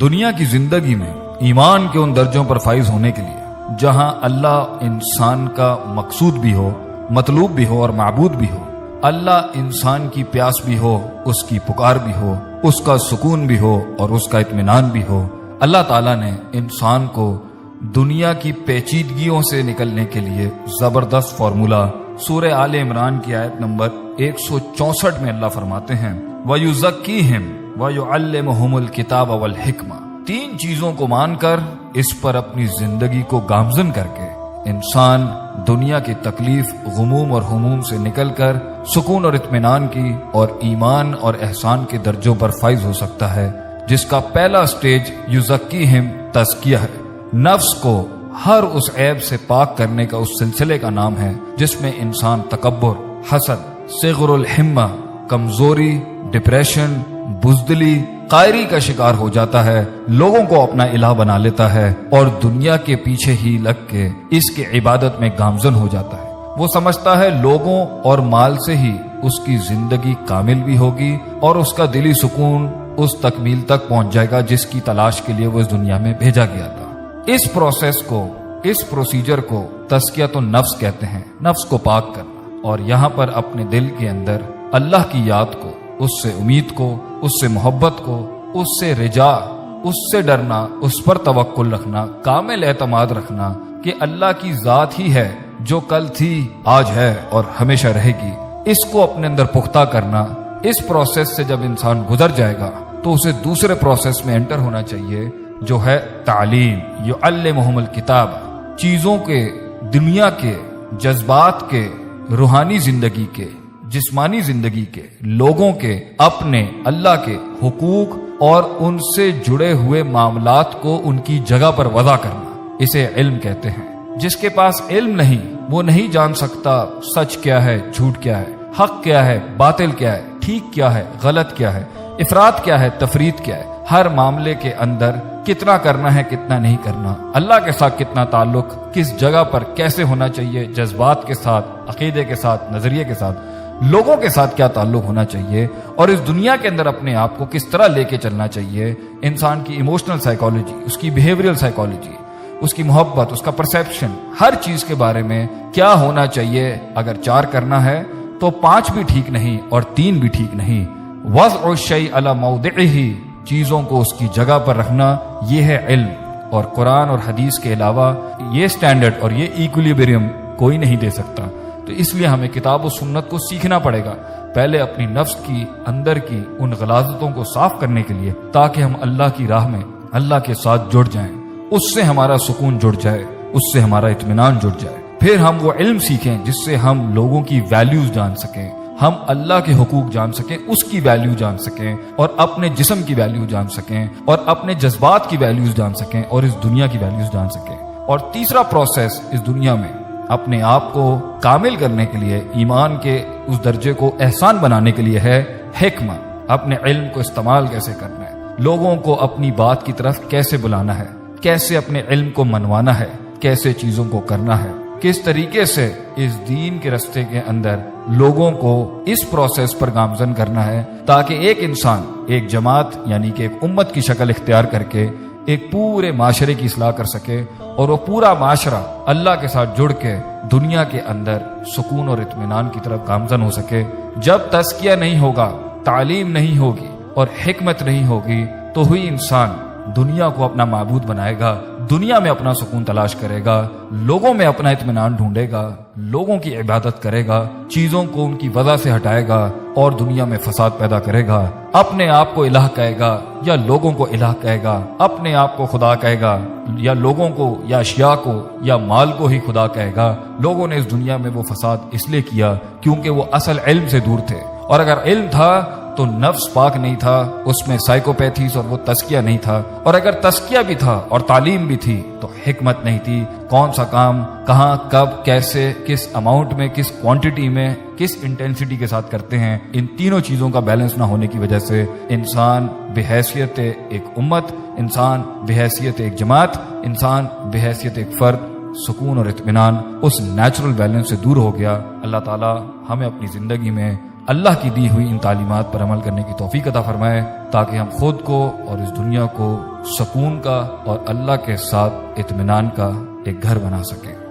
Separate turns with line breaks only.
دنیا کی زندگی میں ایمان کے ان درجوں پر فائز ہونے کے لیے جہاں اللہ انسان کا مقصود بھی ہو، مطلوب بھی ہو اور معبود بھی ہو، اللہ انسان کی پیاس بھی ہو، اس کی پکار بھی ہو، اس کا سکون بھی ہو اور اس کا اطمینان بھی ہو، اللہ تعالیٰ نے انسان کو دنیا کی پیچیدگیوں سے نکلنے کے لیے زبردست فارمولہ سورہ آل عمران کی آیت نمبر 164 میں اللہ فرماتے ہیں وَيُزَكِّيهِمْ وَيُعَلِّمُهُمُ الْكِتَابَ وَالْحِكْمَةَ۔ 3 چیزوں کو مان کر اس پر اپنی زندگی کو گامزن کر کے انسان دنیا کی تکلیف، غموم اور ہموم سے نکل کر سکون اور اطمینان کی اور ایمان اور احسان کے درجوں پر فائز ہو سکتا ہے، جس کا پہلا سٹیج یزکیہم تزکیہ ہے۔ نفس کو ہر اس عیب سے پاک کرنے کا اس سلسلے کا نام ہے جس میں انسان تکبر، حسد، صغر الہمہ، کمزوری، ڈپریشن، بزدلی، قائری کا شکار ہو جاتا ہے، لوگوں کو اپنا الہ بنا لیتا ہے اور دنیا کے پیچھے ہی لگ کے اس کی عبادت میں گامزن ہو جاتا ہے۔ وہ سمجھتا ہے لوگوں اور مال سے ہی اس کی زندگی کامل بھی ہوگی اور اس کا دلی سکون اس تکمیل تک پہنچ جائے گا جس کی تلاش کے لیے وہ اس دنیا میں بھیجا گیا تھا۔ اس پروسیس کو، اس پروسیجر کو تزکیۃ النفس کہتے ہیں، نفس کو پاک کرنا، اور یہاں پر اپنے دل کے اندر اللہ کی یاد کو، اس سے امید کو، اس سے محبت کو، اس سے رجا، اس سے ڈرنا، اس پر توکل رکھنا، کامل اعتماد رکھنا کہ اللہ کی ذات ہی ہے جو کل تھی، آج ہے اور ہمیشہ رہے گی، اس کو اپنے اندر پختہ کرنا۔ اس پروسیس سے جب انسان گزر جائے گا تو اسے دوسرے پروسیس میں انٹر ہونا چاہیے جو ہے تعلیم، یعلمہم الکتاب۔ چیزوں کے، دنیا کے، جذبات کے، روحانی زندگی کے، جسمانی زندگی کے، لوگوں کے، اپنے اللہ کے حقوق اور ان سے جڑے ہوئے معاملات کو ان کی جگہ پر وضع کرنا، اسے علم کہتے ہیں۔ جس کے پاس علم نہیں وہ نہیں جان سکتا سچ کیا ہے، جھوٹ کیا ہے، حق کیا ہے، باطل کیا ہے، ٹھیک کیا ہے، غلط کیا ہے، افراط کیا ہے، تفریط کیا ہے، ہر معاملے کے اندر کتنا کرنا ہے، کتنا نہیں کرنا، اللہ کے ساتھ کتنا تعلق، کس جگہ پر کیسے ہونا چاہیے، جذبات کے ساتھ، عقیدے کے ساتھ، نظریے کے ساتھ، لوگوں کے ساتھ کیا تعلق ہونا چاہیے اور اس دنیا کے اندر اپنے آپ کو کس طرح لے کے چلنا چاہیے۔ انسان کی ایموشنل سائیکالوجی، اس کی بیہیویئرل سائیکالوجی، اس کی محبت، اس کا پرسیپشن، ہر چیز کے بارے میں کیا ہونا چاہیے۔ اگر 4 کرنا ہے تو 5 بھی ٹھیک نہیں اور 3 بھی ٹھیک نہیں۔ وضع الشیء علی موضعہ، چیزوں کو اس کی جگہ پر رکھنا، یہ ہے علم۔ اور قرآن اور حدیث کے علاوہ یہ سٹینڈرڈ اور یہ ایکولیبریم کوئی نہیں دے سکتا۔ تو اس لیے ہمیں کتاب و سنت کو سیکھنا پڑے گا، پہلے اپنی نفس کی اندر کی ان غلاظتوں کو صاف کرنے کے لیے، تاکہ ہم اللہ کی راہ میں اللہ کے ساتھ جڑ جائیں، اس سے ہمارا سکون جڑ جائے، اس سے ہمارا اطمینان جڑ جائے۔ پھر ہم وہ علم سیکھیں جس سے ہم لوگوں کی ویلیوز جان سکیں، ہم اللہ کے حقوق جان سکیں، اس کی ویلیو جان سکیں اور اپنے جسم کی ویلیو جان سکیں اور اپنے جذبات کی ویلیوز جان سکیں اور اس دنیا کی ویلیوز جان سکیں۔ اور تیسرا پروسیس اس دنیا میں اپنے آپ کو کامل کرنے کے لیے، ایمان کے اس درجے کو احسان بنانے کے لیے ہے حکمہ۔ اپنے علم کو استعمال کیسے کرنا ہے، لوگوں کو اپنی بات کی طرف کیسے بلانا ہے، کیسے اپنے علم کو منوانا ہے، کیسے چیزوں کو کرنا ہے، کس طریقے سے اس دین کے رستے کے اندر لوگوں کو اس پروسیس پر گامزن کرنا ہے، تاکہ ایک انسان ایک جماعت یعنی کہ ایک امت کی شکل اختیار کر کے ایک پورے معاشرے کی اصلاح کر سکے اور وہ پورا معاشرہ اللہ کے ساتھ جڑ کے دنیا کے اندر سکون اور اطمینان کی طرف گامزن ہو سکے۔ جب تزکیہ نہیں ہوگا، تعلیم نہیں ہوگی اور حکمت نہیں ہوگی تو ہی انسان دنیا کو اپنا معبود بنائے گا، دنیا میں اپنا سکون تلاش کرے گا، لوگوں میں اپنا اطمینان ڈھونڈے گا، لوگوں کی عبادت کرے گا، چیزوں کو ان کی وجہ سے ہٹائے گا اور دنیا میں فساد پیدا کرے گا، اپنے آپ کو الہ کہے گا یا لوگوں کو الہ کہے گا، اپنے آپ کو خدا کہے گا یا لوگوں کو یا اشیاء کو یا مال کو ہی خدا کہے گا۔ لوگوں نے اس دنیا میں وہ فساد اس لیے کیا کیونکہ وہ اصل علم سے دور تھے، اور اگر علم تھا تو نفس پاک نہیں تھا، اس میں سائیکوپیتھیز اور وہ تزکیہ نہیں تھا، اور اگر تزکیہ بھی تھا اور تعلیم بھی تھی تو حکمت نہیں تھی۔ کون سا کام کہاں، کب، کیسے، کس اماؤنٹ میں، کس کوانٹٹی میں، کس انٹینسٹی کے ساتھ کرتے ہیں، ان تینوں چیزوں کا بیلنس نہ ہونے کی وجہ سے انسان بحیثیت ایک امت، انسان بحیثیت ایک جماعت، انسان بحیثیت ایک فرد سکون اور اطمینان اس نیچرل بیلنس سے دور ہو گیا۔ اللہ تعالی ہمیں اپنی زندگی میں اللہ کی دی ہوئی ان تعلیمات پر عمل کرنے کی توفیق عطا فرمائے تاکہ ہم خود کو اور اس دنیا کو سکون کا اور اللہ کے ساتھ اطمینان کا ایک گھر بنا سکیں۔